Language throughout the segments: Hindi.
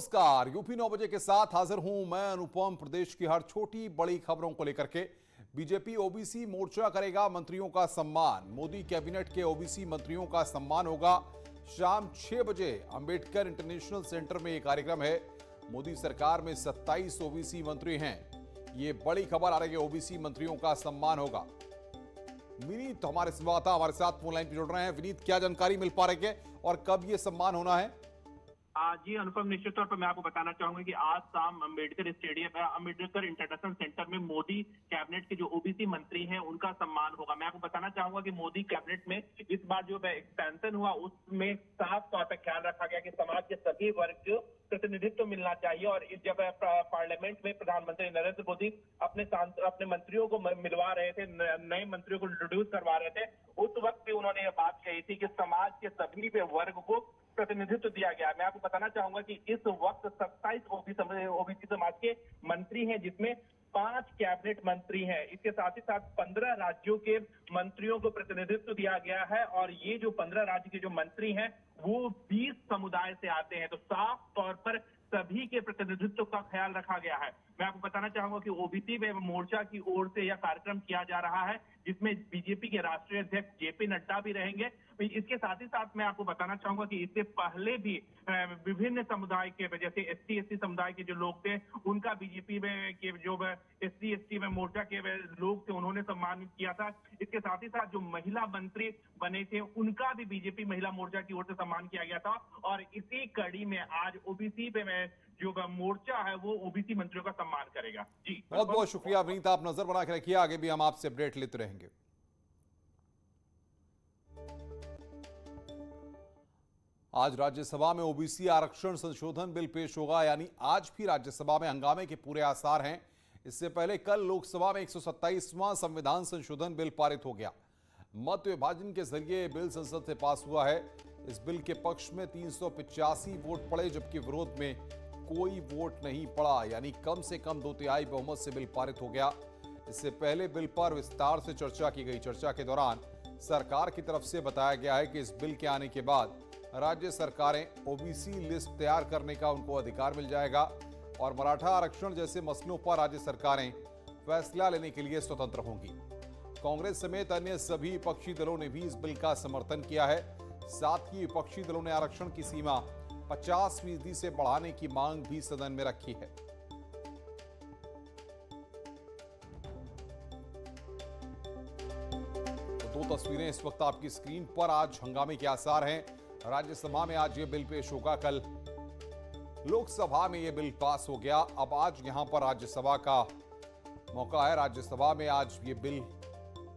नमस्कार। यूपी 9 बजे के साथ हाजिर हूं मैं अनुपम। प्रदेश की हर छोटी बड़ी खबरों को लेकर के बीजेपी ओबीसी मोर्चा करेगा मंत्रियों का सम्मान। मोदी कैबिनेट के ओबीसी मंत्रियों का सम्मान होगा। शाम 6 बजे अंबेडकर इंटरनेशनल सेंटर में यह कार्यक्रम है। मोदी सरकार में 27 ओबीसी मंत्री हैं। ये बड़ी खबर आ रही है, ओबीसी मंत्रियों का सम्मान होगा। विनीत हमारे संवाददाता हमारे साथ फोन लाइन पर जुड़ रहे हैं। विनीत, क्या जानकारी मिल पा रही है और कब ये सम्मान होना है? जी अनुपम, निश्चित तौर पर मैं आपको बताना चाहूंगा कि आज शाम Ambedkar stadium Ambedkar international centre में मोदी कैबिनेट के जो ओबीसी मंत्री हैं उनका सम्मान होगा। मैं आपको बताना चाहूंगा कि मोदी कैबिनेट में इस बार जो एक्सपेंशन हुआ उसमें साफ तौर पर ख्याल रखा गया कि समाज के सभी वर्ग को प्रतिनिधित्व मिलना चाहिए। और जब पार्लियामेंट में प्रधानमंत्री नरेंद्र मोदी अपने मंत्रियों को मिलवा रहे थे, नए मंत्रियों को इंट्रोड्यूस करवा रहे थे, उस वक्त भी उन्होंने ये बात कही थी कि समाज के सभी वर्ग को प्रतिनिधित्व दिया गया। मैं आपको बताना चाहूंगा कि इस वक्त 27 ओबीसी समाज के मंत्री हैं, जिसमें 5 कैबिनेट मंत्री हैं। इसके साथ ही साथ 15 राज्यों के मंत्रियों को प्रतिनिधित्व दिया गया है। और ये जो 15 राज्य के जो मंत्री हैं वो 20 समुदाय से आते हैं। तो साफ तौर पर सभी के प्रतिनिधित्व का ख्याल रखा गया है। मैं आपको बताना चाहूंगा कि ओबीसी मोर्चा की ओर से यह कार्यक्रम किया जा रहा है, जिसमें बीजेपी के राष्ट्रीय अध्यक्ष जेपी नड्डा भी रहेंगे। इसके साथ ही साथ मैं आपको बताना चाहूंगा कि इससे पहले भी विभिन्न समुदाय के, जैसे एसटी एसटी समुदाय के जो लोग थे उनका बीजेपी में के जो एसटी एसटी में मोर्चा के लोग थे उन्होंने सम्मानित किया था। इसके साथ ही साथ जो महिला मंत्री बने थे उनका भी बीजेपी महिला मोर्चा की ओर से सम्मान किया गया था। और इसी कड़ी में आज ओबीसी में जो मोर्चा है वो ओबीसी मंत्रियों का सम्मान करेगा। जी बहुत बहुत शुक्रिया विनीत, आप नजर बना के रखिए, आगे भी हम आपसे अपडेट लेते रहेंगे। आज राज्यसभा में ओबीसी आरक्षण संशोधन बिल पेश होगा, यानी आज भी राज्यसभा में हंगामे के पूरे आसार हैं। इससे पहले कल लोकसभा में 127वां संविधान संशोधन बिल पारित हो गया। मत विभाजन के जरिए बिल संसद से पास हुआ है। इस बिल के पक्ष में 385 वोट पड़े, जबकि विरोध में कोई वोट नहीं पड़ा, यानी कम से कम 2/3 बहुमत से बिल पारित हो गया। इससे पहले बिल पर विस्तार से चर्चा की गई। चर्चा के दौरान सरकार की तरफ से बताया गया है कि इस बिल के आने के बाद राज्य सरकारें ओबीसी लिस्ट तैयार करने का उनको अधिकार मिल जाएगा और मराठा आरक्षण जैसे मसलों पर राज्य सरकारें फैसला लेने के लिए स्वतंत्र होंगी। कांग्रेस समेत अन्य सभी विपक्षी दलों ने भी इस बिल का समर्थन किया है। साथ ही विपक्षी दलों ने आरक्षण की सीमा 50% से बढ़ाने की मांग भी सदन में रखी है। तो 2 तस्वीरें इस वक्त आपकी स्क्रीन पर। आज हंगामे के आसार हैं। राज्यसभा में आज यह बिल पेश होगा, कल लोकसभा में यह बिल पास हो गया। अब आज यहां पर राज्यसभा का मौका है। राज्यसभा में आज यह बिल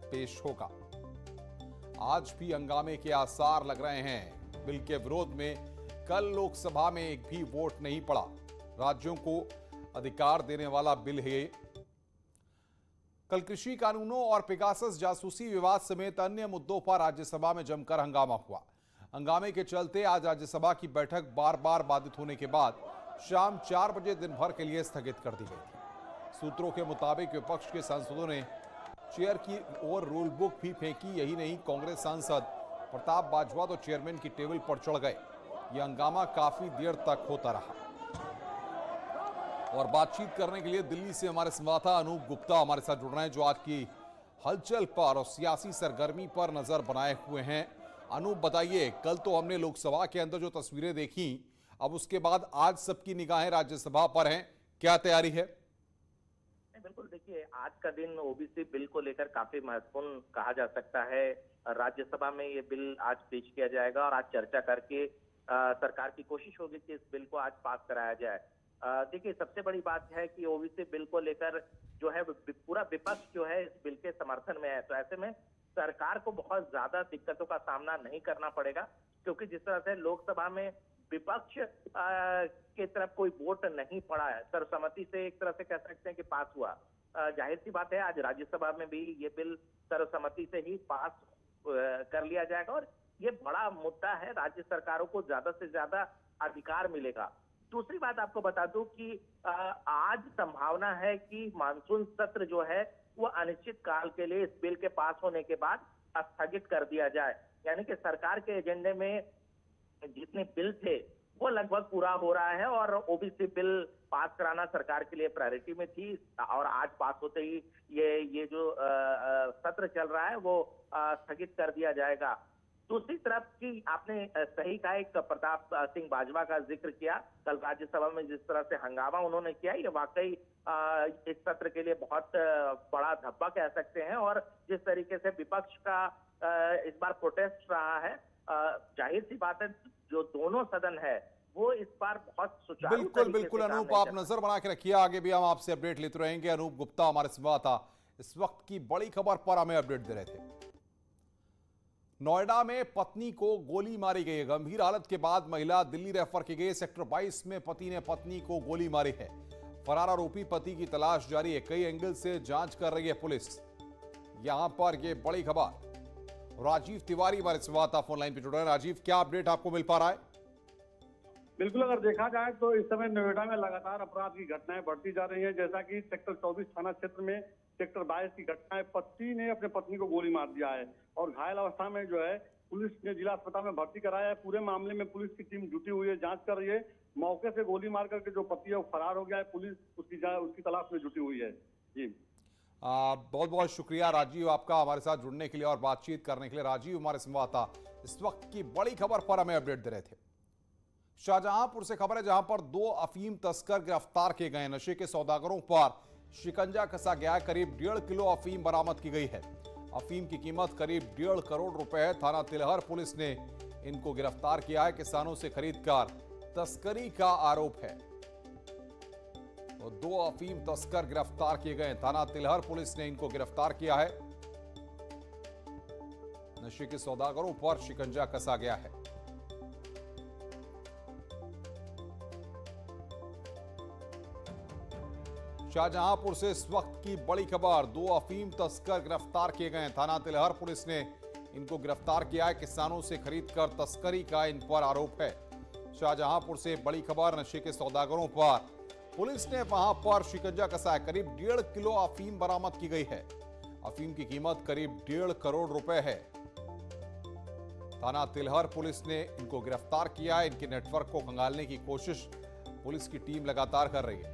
पेश होगा। आज भी हंगामे के आसार लग रहे हैं। बिल के विरोध में कल लोकसभा में एक भी वोट नहीं पड़ा। राज्यों को अधिकार देने वाला बिल है। कल कृषि कानूनों और पेगासस जासूसी विवाद समेत अन्य मुद्दों पर राज्यसभा में जमकर हंगामा हुआ। हंगामे के चलते आज राज्यसभा की बैठक बार बार बाधित होने के बाद शाम 4 बजे दिन भर के लिए स्थगित कर दी गई थी। सूत्रों के मुताबिक विपक्ष के सांसदों ने चेयर की ओर रूल बुक भी फेंकी। यही नहीं, कांग्रेस सांसद प्रताप बाजवा तो चेयरमैन की टेबल पर चढ़ गए। यह हंगामा काफी देर तक होता रहा। और बातचीत करने के लिए दिल्ली से हमारे संवाददाता अनूप गुप्ता हमारे साथ जुड़ रहे हैं, जो आज की हलचल पर और सियासी सरगर्मी पर नजर बनाए हुए हैं। अनूप, बताइए, कल तो हमने लोकसभा के अंदर जो तस्वीरें देखी, अब उसके बाद आज सबकी निगाहें राज्यसभा पर हैं। क्या तैयारी है? बिल्कुल, देखिए, आज का दिन ओबीसी बिल को लेकर काफी महत्वपूर्ण कहा जा सकता है। राज्यसभा में ये बिल आज पेश किया जाएगा और आज चर्चा करके सरकार की कोशिश होगी कि इस बिल को आज पास कराया जाए। देखिए, सबसे बड़ी बात है कि ओबीसी बिल को लेकर जो है पूरा विपक्ष जो है इस बिल के समर्थन में है। तो ऐसे में सरकार को बहुत ज्यादा दिक्कतों का सामना नहीं करना पड़ेगा, क्योंकि जिस तरह से लोकसभा में विपक्ष की तरफ कोई वोट नहीं पड़ा है, सर्वसम्मति से एक तरह से कह सकते हैं कि पास हुआ। जाहिर सी बात है आज राज्यसभा में भी ये बिल सर्वसम्मति से ही पास कर लिया जाएगा और ये बड़ा मुद्दा है। राज्य सरकारों को ज्यादा से ज्यादा अधिकार मिलेगा। दूसरी बात आपको बता दूं कि आज संभावना है कि मानसून सत्र जो है वो अनिश्चित काल के लिए इस बिल के पास होने के बाद स्थगित कर दिया जाए। यानी कि सरकार के एजेंडे में जितने बिल थे वो लगभग पूरा हो रहा है और ओबीसी बिल पास कराना सरकार के लिए प्रायोरिटी में थी और आज पास होते ही ये जो सत्र चल रहा है वो स्थगित कर दिया जाएगा। दूसरी तरफ की आपने सही कहा, एक प्रताप सिंह बाजवा का जिक्र किया कल राज्यसभा में, जिस तरह से हंगामा उन्होंने किया, ये वाकई इस सत्र के लिए बहुत बड़ा धब्बा कह सकते हैं। और जिस तरीके से विपक्ष का इस बार प्रोटेस्ट रहा है, जाहिर सी बात है जो दोनों सदन है वो इस बार बहुत सुचारू बिल्कुल अनूप, आप नजर बना के रखिए, आगे भी हम आपसे अपडेट लेते रहेंगे। अनूप गुप्ता हमारे संवाददाता इस वक्त की बड़ी खबर पर हमें अपडेट दे रहे थे। नोएडा में पत्नी को गोली मारी गई है। गंभीर हालत के बाद महिला दिल्ली रेफर की गई। सेक्टर 22 में पति ने पत्नी को गोली मारी है। फरार आरोपी पति की तलाश जारी है। कई एंगल से जांच कर रही है पुलिस। यहां पर यह बड़ी खबर। राजीव तिवारी हमारे संवाददाता फोन लाइन पर जुड़ रहे हैं। राजीव, क्या अपडेट आपको मिल पा रहा है? बिल्कुल, अगर देखा जाए तो इस समय नोएडा में लगातार अपराध की घटनाएं बढ़ती जा रही हैं। जैसा कि सेक्टर 24 थाना क्षेत्र में सेक्टर 22 की घटना है, पति ने अपने पत्नी को गोली मार दिया है और घायल अवस्था में जो है पुलिस ने जिला अस्पताल में भर्ती कराया है। पूरे मामले में पुलिस की टीम जुटी हुई है, जांच कर रही है। मौके से गोली मार करके जो पति है वो फरार हो गया है। पुलिस उसकी तलाश में जुटी हुई है। जी बहुत बहुत शुक्रिया राजीव आपका हमारे साथ जुड़ने के लिए और बातचीत करने के लिए। राजीव हमारे संवाददाता इस वक्त की बड़ी खबर पर हमें अपडेट दे रहे थे। शाहजहांपुर से खबर है, जहां पर 2 अफीम तस्कर गिरफ्तार किए गए। नशे के सौदागरों पर शिकंजा कसा गया। करीब 1.5 किलो अफीम बरामद की गई है। अफीम की कीमत करीब 1.5 करोड़ रुपए है। थाना तिलहर पुलिस ने इनको गिरफ्तार किया है। किसानों से खरीदकर तस्करी का आरोप है। तो 2 अफीम तस्कर गिरफ्तार किए गए। थाना तिलहर पुलिस ने इनको गिरफ्तार किया है। नशे के सौदागरों पर शिकंजा कसा गया है। शाहजहांपुर से इस वक्त की बड़ी खबर। 2 अफीम तस्कर गिरफ्तार किए गए। थाना तिलहर पुलिस ने इनको गिरफ्तार किया है। किसानों से खरीदकर तस्करी का इन पर आरोप है। शाहजहांपुर से बड़ी खबर। नशे के सौदागरों पर पुलिस ने वहां पर शिकंजा कसा है। करीब 1.5 किलो अफीम बरामद की गई है। अफीम की कीमत करीब 1.5 करोड़ रुपए है। थाना तिलहर पुलिस ने इनको गिरफ्तार किया है। इनके नेटवर्क को खंगालने की कोशिश पुलिस की टीम लगातार कर रही है।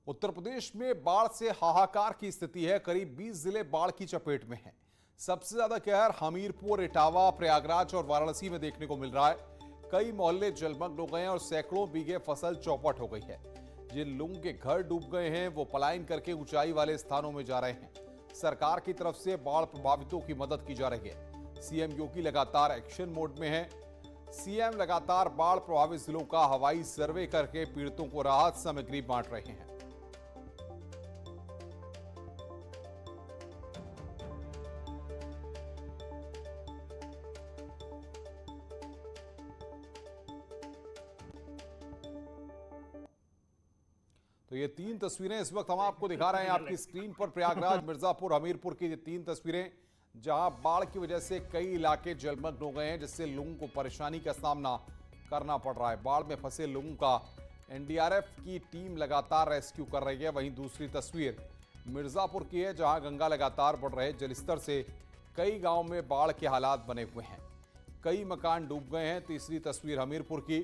उत्तर प्रदेश में बाढ़ से हाहाकार की स्थिति है। करीब 20 जिले बाढ़ की चपेट में हैं। सबसे ज्यादा कहर हमीरपुर, इटावा, प्रयागराज और वाराणसी में देखने को मिल रहा है। कई मोहल्ले जलमग्न हो गए हैं और सैकड़ों बीघे फसल चौपट हो गई है। जिन लोगों के घर डूब गए हैं वो पलायन करके ऊंचाई वाले स्थानों में जा रहे हैं। सरकार की तरफ से बाढ़ प्रभावितों की मदद की जा रही है। सीएम योगी लगातार एक्शन मोड में है। सीएम लगातार बाढ़ प्रभावित जिलों का हवाई सर्वे करके पीड़ितों को राहत सामग्री बांट रहे हैं। तो ये 3 तस्वीरें इस वक्त हम आपको दिखा रहे हैं आपकी स्क्रीन पर। प्रयागराज, मिर्जापुर, हमीरपुर की ये 3 तस्वीरें, जहां बाढ़ की वजह से कई इलाके जलमग्न हो गए हैं, जिससे लोगों को परेशानी का सामना करना पड़ रहा है। बाढ़ में फंसे लोगों का एनडीआरएफ की टीम लगातार रेस्क्यू कर रही है। वहीं दूसरी तस्वीर मिर्जापुर की है, जहां गंगा लगातार बढ़ रहे जलस्तर से कई गाँव में बाढ़ के हालात बने हुए हैं। कई मकान डूब गए हैं। तीसरी तस्वीर हमीरपुर की,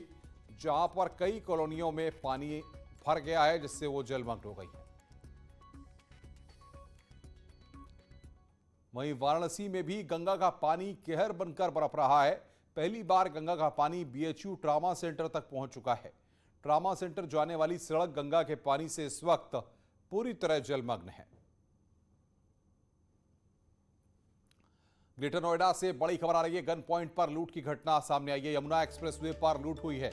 जहां पर कई कॉलोनियों में पानी भर गया है, जिससे वो जलमग्न हो गई है। वहीं वाराणसी में भी गंगा का पानी कहर बनकर बरप रहा है। पहली बार गंगा का पानी बीएचयू ट्रामा सेंटर तक पहुंच चुका है। ट्रामा सेंटर जाने वाली सड़क गंगा के पानी से इस वक्त पूरी तरह जलमग्न है। ग्रेटर नोएडा से बड़ी खबर आ रही है। गन पॉइंट पर लूट की घटना सामने आई है। यमुना एक्सप्रेसवे पर लूट हुई है।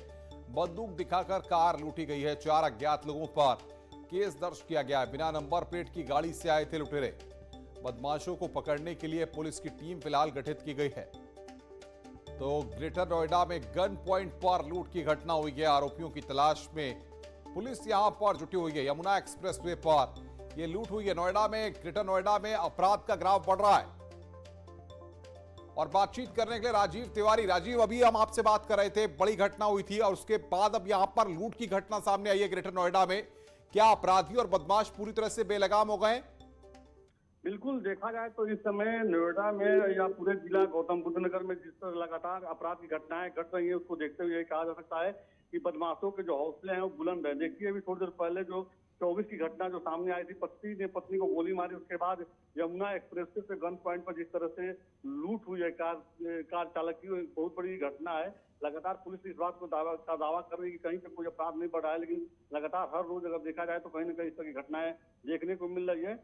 बंदूक दिखाकर कार लूटी गई है। 4 अज्ञात लोगों पर केस दर्ज किया गया है। बिना नंबर प्लेट की गाड़ी से आए थे लुटेरे। बदमाशों को पकड़ने के लिए पुलिस की टीम फिलहाल गठित की गई है। तो ग्रेटर नोएडा में गन पॉइंट पर लूट की घटना हुई है। आरोपियों की तलाश में पुलिस यहां पर जुटी हुई है। यमुना एक्सप्रेसवे पर यह लूट हुई है। नोएडा में, ग्रेटर नोएडा में अपराध का ग्राफ बढ़ रहा है। और बातचीत करने के लिए राजीव तिवारी। राजीव, अभी हम आपसे बात कर रहे थे, बड़ी घटना हुई थी और उसके बाद अब यहां पर लूट की घटना सामने आई है ग्रेटर नोएडा में। क्या अपराधी और बदमाश पूरी तरह से बेलगाम हो गए? बिल्कुल, देखा जाए तो इस समय नोएडा में या पूरे जिला गौतम बुद्ध नगर में जिस तरह लगातार अपराध की घटनाएं घट रही हैं, उसको देखते हुए कहा जा सकता है कि बदमाशों के जो हौसले हैं वो बुलंद है। देखिए, अभी थोड़ी देर पहले जो 24 की घटना जो सामने आई थी, पति ने पत्नी को गोली मारी, उसके बाद यमुना एक्सप्रेस से गन पॉइंट पर जिस तरह से लूट हुई है कार चालक की, बहुत बड़ी घटना है। लगातार पुलिस इस बात को दावा कर रही है कि कहीं पे कोई अपराध नहीं बढ़ा है, लेकिन लगातार हर रोज अगर देखा जाए तो कहीं ना कहीं इस तरह की घटनाएं देखने को मिल रही है।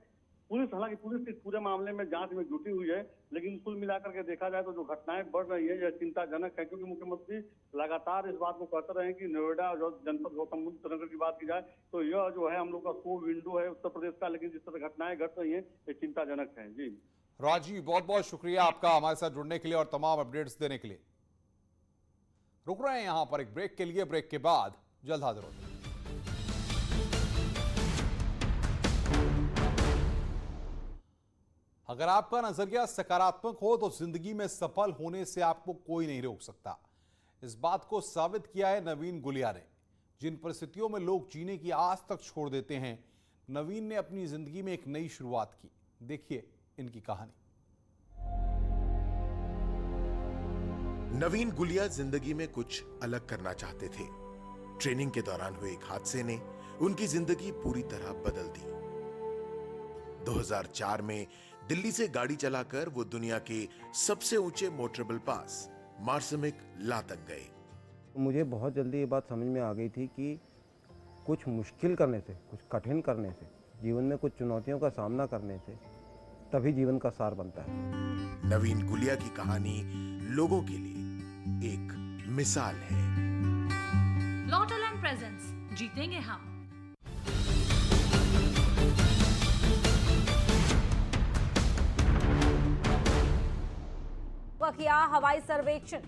हालांकि पुलिस इस पूरे मामले में जांच में जुटी हुई है, लेकिन कुल मिलाकर के देखा जाए तो जो घटनाएं बढ़ रही है यह चिंताजनक है, क्योंकि मुख्यमंत्री लगातार इस बात को कहते रहे कि नोएडा जो जनपद गौतम बुद्ध नगर की बात की जाए तो यह जो है हम लोग का शो विंडो है उत्तर प्रदेश का, लेकिन जिस तरह घटनाएं घट रही है ये चिंताजनक है। जी राजीव, बहुत बहुत शुक्रिया आपका हमारे साथ जुड़ने के लिए और तमाम अपडेट्स देने के लिए। रुक रहे हैं यहां पर एक ब्रेक के लिए, ब्रेक के बाद जल्द हाजिर होते हैं। अगर आपका नजरिया सकारात्मक हो तो जिंदगी में सफल होने से आपको कोई नहीं रोक सकता। इस बात को साबित किया है नवीन गुलिया ने। जिन परिस्थितियों में लोग जीने की आस तक छोड़ देते हैं, नवीन ने अपनी जिंदगी में एक नई शुरुआत की। देखिए इनकी कहानी। नवीन गुलिया जिंदगी में कुछ अलग करना चाहते थे। ट्रेनिंग के दौरान हुए एक हादसे ने उनकी जिंदगी पूरी तरह बदल दी। 2004 में दिल्ली से गाड़ी चलाकर वो दुनिया के सबसे ऊंचे मोटरेबल पास मार्समिक ला तक गए। मुझे बहुत जल्दी ये बात समझ में आ गई थी कि कुछ मुश्किल करने से, कुछ कठिन करने से, जीवन में कुछ चुनौतियों का सामना करने से तभी जीवन का सार बनता है। नवीन गुलिया की कहानी लोगों के लिए एक मिसाल है। लॉटल एंड प्रेजेंस, जीतेंगे हम। किया हवाई सर्वेक्षण,